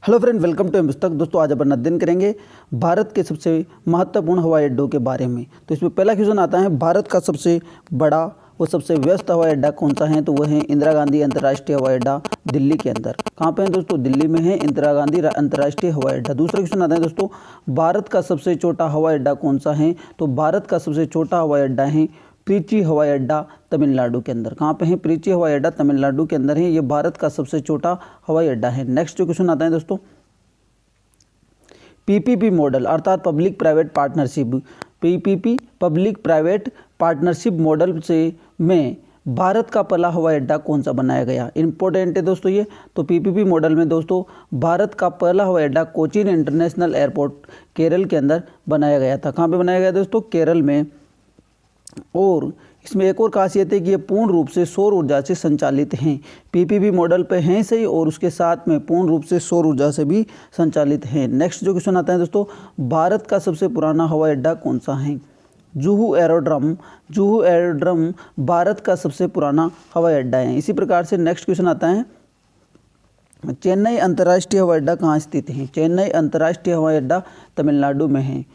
Hello friend, welcome to पुस्तक। दोस्तों आज अपन अध्ययन करेंगे भारत के सबसे महत्वपूर्ण हवाई अड्डों के बारे में। तो इसमें पहला क्वेश्चन आता है, भारत का सबसे बड़ा व सबसे व्यस्त हवाई अड्डा कौन सा है? तो वह है इंदिरा गांधी अंतर्राष्ट्रीय हवाई अड्डा, दिल्ली के अंदर। कहाँ पे है दोस्तों? दिल्ली में है इंदिरा गांधी अंतर्राष्ट्रीय हवाई अड्डा। दूसरा क्वेश्चन आता है दोस्तों, भारत का सबसे छोटा हवाई अड्डा कौन सा है? तो भारत का सबसे छोटा हवाई अड्डा है त्रिची हवाई अड्डा, तमिलनाडु के अंदर। कहाँ पे है? त्रिची हवाई अड्डा तमिलनाडु के अंदर है। ये भारत का सबसे छोटा हवाई अड्डा है। नेक्स्ट जो क्वेश्चन आता है दोस्तों, पीपीपी मॉडल अर्थात public private partnership, PPP public private partnership model से में भारत का पहला हवाई अड्डा कौन सा बनाया गया? इंपॉर्टेंट है दोस्तों ये। तो पीपीपी मॉडल में दोस्तों भारत का पहला हवाई अड्डा कोचीन इंटरनेशनल एयरपोर्ट केरल के अंदर बनाया गया था। कहाँ पे बनाया गया दोस्तों? केरल में। और इसमें एक और खासियत है कि ये पूर्ण रूप से सौर ऊर्जा से संचालित हैं। पीपीपी मॉडल पे हैं सही, और उसके साथ में पूर्ण रूप से सौर ऊर्जा से भी संचालित हैं। नेक्स्ट जो क्वेश्चन आता है दोस्तों, भारत का सबसे पुराना हवाई अड्डा कौन सा है? जुहू एरोड्रम। जुहू एरोड्रम भारत का सबसे पुराना हवाई अड्डा है। इसी प्रकार से नेक्स्ट क्वेश्चन आता है, चेन्नई अंतर्राष्ट्रीय हवाई अड्डा कहाँ स्थित है? चेन्नई अंतर्राष्ट्रीय हवाई अड्डा तमिलनाडु में है।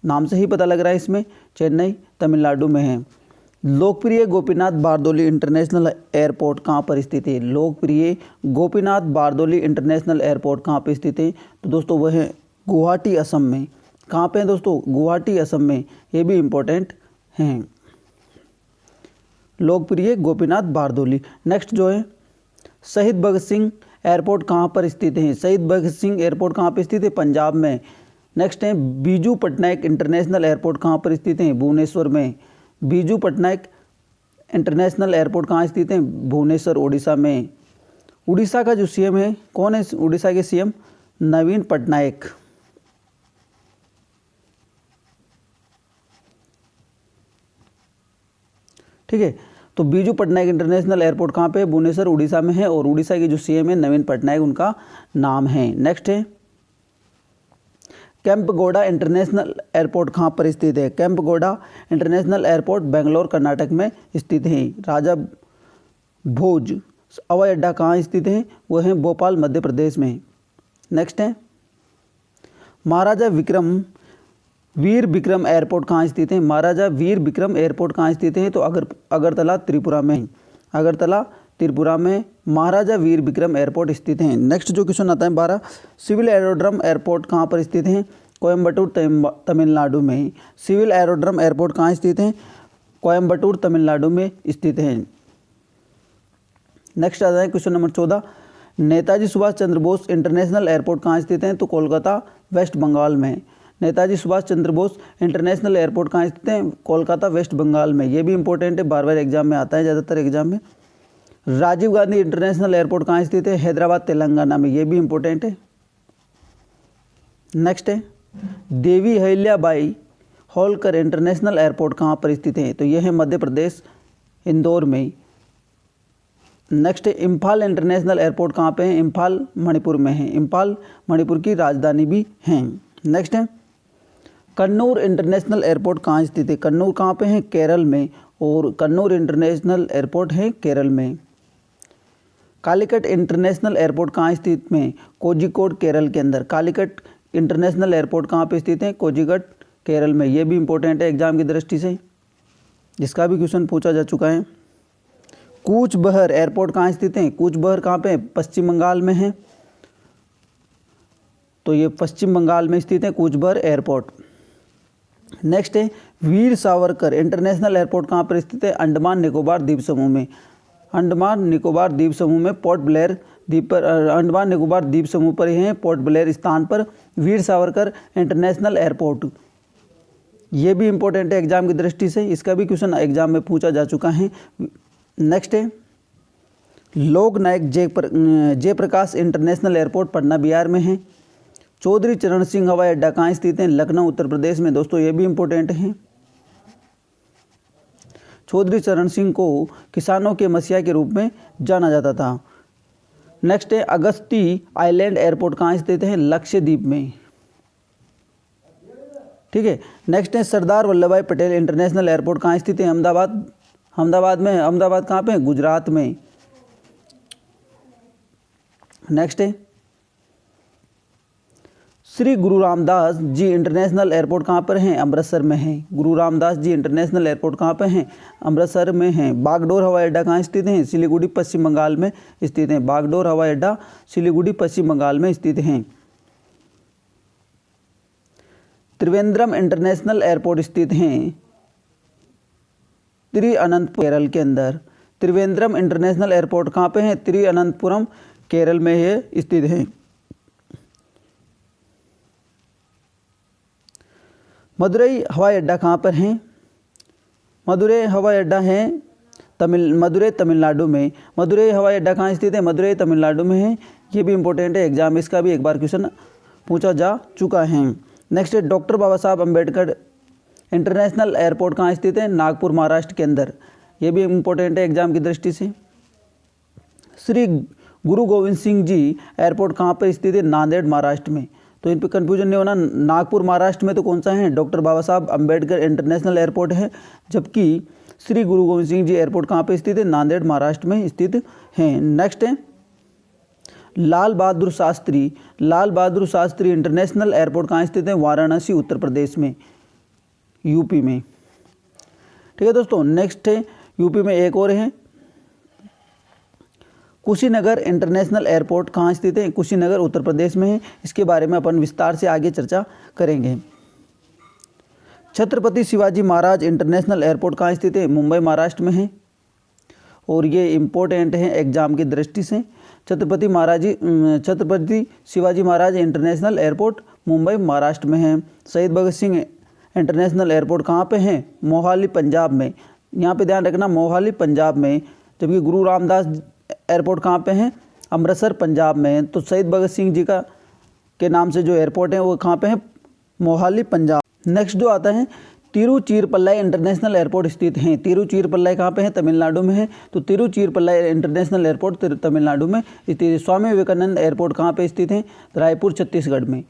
नाम से ही पता लग रहा है इसमें, चेन्नई तमिलनाडु में है। लोकप्रिय गोपीनाथ बारदोली इंटरनेशनल एयरपोर्ट कहाँ पर स्थित है? लोकप्रिय गोपीनाथ बारदोली इंटरनेशनल एयरपोर्ट कहाँ पर स्थित है? तो दोस्तों वह है गुवाहाटी, असम में। कहाँ पे है दोस्तों? गुवाहाटी, असम में। ये भी इम्पोर्टेंट हैं, लोकप्रिय गोपीनाथ बारदोली। नेक्स्ट जो है, शहीद भगत सिंह एयरपोर्ट कहाँ पर स्थित है? शहीद भगत सिंह एयरपोर्ट कहाँ पर स्थित है? पंजाब में। नेक्स्ट है, बीजू पटनायक इंटरनेशनल एयरपोर्ट कहाँ पर स्थित है? भुवनेश्वर में। बीजू पटनायक इंटरनेशनल एयरपोर्ट कहाँ स्थित है? भुवनेश्वर, उड़ीसा में। उड़ीसा का जो सीएम है, कौन है उड़ीसा के सीएम? नवीन पटनायक। ठीक है, तो बीजू पटनायक इंटरनेशनल एयरपोर्ट कहाँ पे है? भुवनेश्वर, उड़ीसा में है। और उड़ीसा के जो सीएम है नवीन पटनायक, उनका नाम है। नेक्स्ट है, केम्पगौड़ा इंटरनेशनल एयरपोर्ट कहाँ पर स्थित है? केम्पगौड़ा इंटरनेशनल एयरपोर्ट बेंगलोर, कर्नाटक में स्थित है। राजा भोज हवाई अड्डा कहाँ स्थित है? वो है भोपाल, मध्य प्रदेश में। नेक्स्ट है, महाराजा वीर विक्रम एयरपोर्ट कहाँ स्थित है? महाराजा वीर विक्रम एयरपोर्ट कहाँ स्थित है? तो अगरतला, त्रिपुरा में। अगरतला, त्रिपुरा में महाराजा वीर विक्रम एयरपोर्ट स्थित हैं। नेक्स्ट जो क्वेश्चन आता है 12, सिविल एरोड्रम एयरपोर्ट कहाँ पर स्थित है? कोयम्बटूर, तमिलनाडु में। सिविल एरोड्रम एयरपोर्ट कहाँ स्थित है? कोयम्बटूर, तमिलनाडु में स्थित है। नेक्स्ट आता है question number 14, Netaji Subhash Chandra Bose international airport कहाँ स्थित है? तो कोलकाता, वेस्ट बंगाल में। नेताजी सुभाष चंद्र बोस इंटरनेशनल एयरपोर्ट कहाँ स्थित है? कोलकाता, वेस्ट बंगाल में। ये भी इंपॉर्टेंट है, बार बार एग्जाम में आता है, ज़्यादातर एग्जाम में। राजीव गांधी इंटरनेशनल एयरपोर्ट कहाँ स्थित है? हैदराबाद, तेलंगाना में। ये भी इंपॉर्टेंट है। नेक्स्ट है, देवी अहिल्याबाई होलकर इंटरनेशनल एयरपोर्ट कहाँ पर स्थित है? तो यह है मध्य प्रदेश, इंदौर में। नेक्स्ट है, इम्फाल इंटरनेशनल एयरपोर्ट कहाँ पे है? इम्फाल, मणिपुर में है। इम्फाल मणिपुर की राजधानी भी है। नेक्स्ट है, कन्नूर इंटरनेशनल एयरपोर्ट कहाँ स्थित है? कन्नूर कहाँ पे है? केरल में। और कन्नूर इंटरनेशनल एयरपोर्ट है केरल में। कालीकट इंटरनेशनल एयरपोर्ट कहाँ स्थित में? कोझिकोड, केरल के अंदर। कालीकट इंटरनेशनल एयरपोर्ट कहाँ पे स्थित है? कोझिकोड, केरल में। ये भी इंपॉर्टेंट है एग्जाम की दृष्टि से, जिसका भी क्वेश्चन पूछा जा चुका है। कूच बहर एयरपोर्ट कहाँ स्थित है? कूच बहर कहाँ पे? पश्चिम बंगाल में है। तो ये पश्चिम बंगाल में स्थित है कूच बहर एयरपोर्ट। नेक्स्ट है, वीर सावरकर इंटरनेशनल एयरपोर्ट कहाँ पर स्थित है? अंडमान निकोबार द्वीप समूह में। अंडमान निकोबार द्वीप समूह में पोर्ट ब्लेयर द्वीप पर, अंडमान निकोबार द्वीप समूह पर ही है, पोर्ट ब्लेयर स्थान पर वीर सावरकर इंटरनेशनल एयरपोर्ट। ये भी इंपॉर्टेंट है एग्जाम की दृष्टि से, इसका भी क्वेश्चन एग्जाम में पूछा जा चुका है। नेक्स्ट है, लोक नायक जयप्रकाश इंटरनेशनल एयरपोर्ट पटना, बिहार में है। चौधरी चरण सिंह हवाई अड्डा कहाँ स्थित है? लखनऊ, उत्तर प्रदेश में। दोस्तों ये भी इंपॉर्टेंट है। चौधरी चरण सिंह को किसानों के मसीहा के रूप में जाना जाता था। नेक्स्ट है, अगस्ती आइलैंड एयरपोर्ट कहाँ स्थित है? लक्षद्वीप में। ठीक है, नेक्स्ट है, सरदार वल्लभ भाई पटेल इंटरनेशनल एयरपोर्ट कहाँ स्थित है? अहमदाबाद में। अहमदाबाद कहाँ पे? गुजरात में। नेक्स्ट है, श्री गुरु रामदास जी इंटरनेशनल एयरपोर्ट कहाँ पर हैं? अमृतसर में है। गुरु रामदास जी इंटरनेशनल एयरपोर्ट कहाँ पर हैं? अमृतसर में है। बागडोर हवाई अड्डा कहाँ स्थित है? सिलीगुड़ी पश्चिम बंगाल में स्थित है। बागडोर हवाई अड्डा सिलीगुड़ी पश्चिम बंगाल में स्थित है। त्रिवेंद्रम इंटरनेशनल एयरपोर्ट स्थित है तिरुवनंतपुरम केरल के अंदर। त्रिवेंद्रम इंटरनेशनल एयरपोर्ट कहाँ पे है? तिरुवनंतपुरम केरल में ये स्थित है। मदुरई हवाई अड्डा कहाँ पर है? मदुरई हवाई अड्डा है मदुरई तमिलनाडु में। मदुरई हवाई अड्डा कहाँ स्थित है? मदुरई तमिलनाडु में है। ये भी इंपॉर्टेंट है, एग्जाम इसका भी एक बार क्वेश्चन पूछा जा चुका है। नेक्स्ट है डॉक्टर बाबा साहब अम्बेडकर इंटरनेशनल एयरपोर्ट कहाँ स्थित है? नागपुर महाराष्ट्र के अंदर। ये भी इम्पोर्टेंट है एग्जाम की दृष्टि से। श्री गुरु गोविंद सिंह जी एयरपोर्ट कहाँ पर स्थित है? नांदेड़ महाराष्ट्र में। तो इन पर कंफ्यूजन नहीं होना। नागपुर महाराष्ट्र में तो कौन सा है? डॉक्टर बाबा साहब अम्बेडकर इंटरनेशनल एयरपोर्ट है, जबकि श्री गुरु गोविंद सिंह जी एयरपोर्ट कहाँ पर स्थित है? नांदेड़ महाराष्ट्र में स्थित है। नेक्स्ट है लाल बहादुर शास्त्री इंटरनेशनल एयरपोर्ट कहाँ स्थित है? वाराणसी उत्तर प्रदेश में, यूपी में। ठीक है दोस्तों। नेक्स्ट है यूपी में एक और है, कुशीनगर इंटरनेशनल एयरपोर्ट कहाँ स्थित है? कुशीनगर उत्तर प्रदेश में है। इसके बारे में अपन विस्तार से आगे चर्चा करेंगे। छत्रपति शिवाजी महाराज इंटरनेशनल एयरपोर्ट कहाँ स्थित है? मुंबई महाराष्ट्र में है, और ये इम्पोर्टेंट है एग्जाम की दृष्टि से। छत्रपति शिवाजी महाराज इंटरनेशनल एयरपोर्ट मुंबई महाराष्ट्र में है। शहीद भगत सिंह इंटरनेशनल एयरपोर्ट कहाँ पे है? मोहाली पंजाब में। यहाँ पे ध्यान रखना, मोहाली पंजाब में। जबकि गुरु रामदास एयरपोर्ट कहाँ पे है? अमृतसर पंजाब में। तो शहीद भगत सिंह जी के नाम से जो एयरपोर्ट है वो कहाँ पे है? मोहाली पंजाब। नेक्स्ट जो आता है तिरुचिरपल्लाई इंटरनेशनल एयरपोर्ट स्थित है। तिरुचिरपल्लाई कहाँ पे है? तमिलनाडु में है। तो तिरुचिरपल्लाई इंटरनेशनल एयरपोर्ट तमिलनाडु में स्थित है। स्वामी विवेकानंद एयरपोर्ट कहाँ पे स्थित है? रायपुर छत्तीसगढ़ में।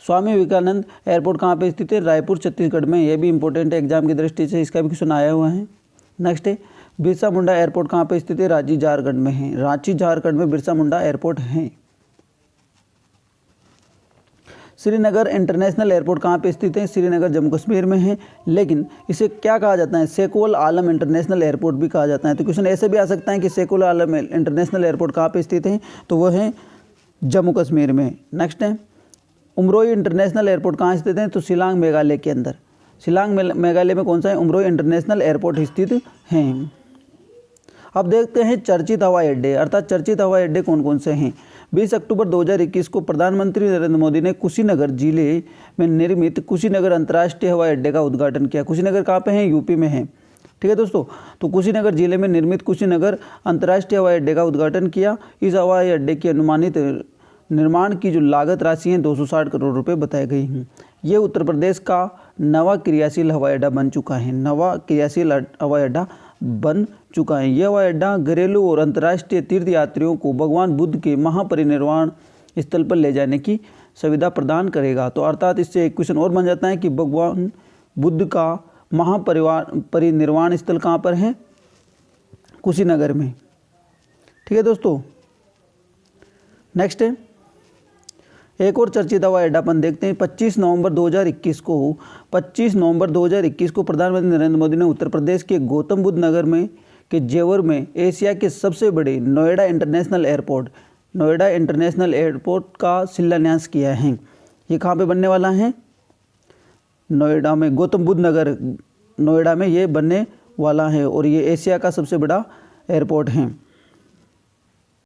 स्वामी विवेकानंद एयरपोर्ट कहाँ पे स्थित है? रायपुर छत्तीसगढ़ में। ये भी इंपॉर्टेंट है एग्जाम की दृष्टि से, इसका भी क्वेश्चन आया हुआ है। नेक्स्ट है बिरसा मुंडा एयरपोर्ट कहाँ पे स्थित है? रांची झारखंड में है। रांची झारखंड में बिरसा मुंडा एयरपोर्ट है। श्रीनगर इंटरनेशनल एयरपोर्ट कहाँ पे स्थित है? श्रीनगर जम्मू कश्मीर में है, लेकिन इसे क्या कहा जाता है? शेख-उल आलम इंटरनेशनल एयरपोर्ट भी कहा जाता है। तो क्वेश्चन ऐसे भी आ सकता है कि शेख-उल आलम इंटरनेशनल एयरपोर्ट कहाँ पे स्थित है? तो वह है जम्मू कश्मीर में। नेक्स्ट है उमरोई इंटरनेशनल एयरपोर्ट कहाँ स्थित है? तो शिलांग मेघालय के अंदर। शिलांग मेघालय में कौन सा है? उमरोई इंटरनेशनल एयरपोर्ट स्थित है। अब देखते हैं चर्चित हवाई अड्डे, अर्थात चर्चित हवाई अड्डे कौन कौन से हैं। 20 अक्टूबर 2021 को प्रधानमंत्री नरेंद्र मोदी ने कुशीनगर जिले में निर्मित कुशीनगर अंतर्राष्ट्रीय हवाई अड्डे का उद्घाटन किया। कुशीनगर कहाँ पे है? यूपी में है। ठीक है दोस्तों। तो कुशीनगर जिले में निर्मित कुशीनगर अंतर्राष्ट्रीय हवाई अड्डे का उद्घाटन किया। इस हवाई अड्डे की अनुमानित निर्माण की जो लागत राशि है 260 करोड़ रुपए बताई गई हैं। ये उत्तर प्रदेश का नवा क्रियाशील हवाई अड्डा बन चुका है। नवा क्रियाशील हवाई अड्डा बन चुका है। यह हवाई अड्डा घरेलू और अंतर्राष्ट्रीय तीर्थ यात्रियों को भगवान बुद्ध के महापरिनिर्वाण स्थल पर ले जाने की सुविधा प्रदान करेगा। तो अर्थात इससे एक क्वेश्चन और बन जाता है कि भगवान बुद्ध का महापरिनिर्वाण स्थल कहाँ पर है? कुशीनगर में। ठीक है दोस्तों। नेक्स्ट है एक और चर्चित हवाई अड्डा अपन देखते हैं। 25 नवंबर 2021 को प्रधानमंत्री नरेंद्र मोदी ने उत्तर प्रदेश के गौतम बुद्ध नगर में के जेवर में एशिया के सबसे बड़े नोएडा इंटरनेशनल एयरपोर्ट का शिलान्यास किया है। ये कहाँ पे बनने वाला है? नोएडा में, गौतम बुद्ध नगर नोएडा में ये बनने वाला है, और ये एशिया का सबसे बड़ा एयरपोर्ट है।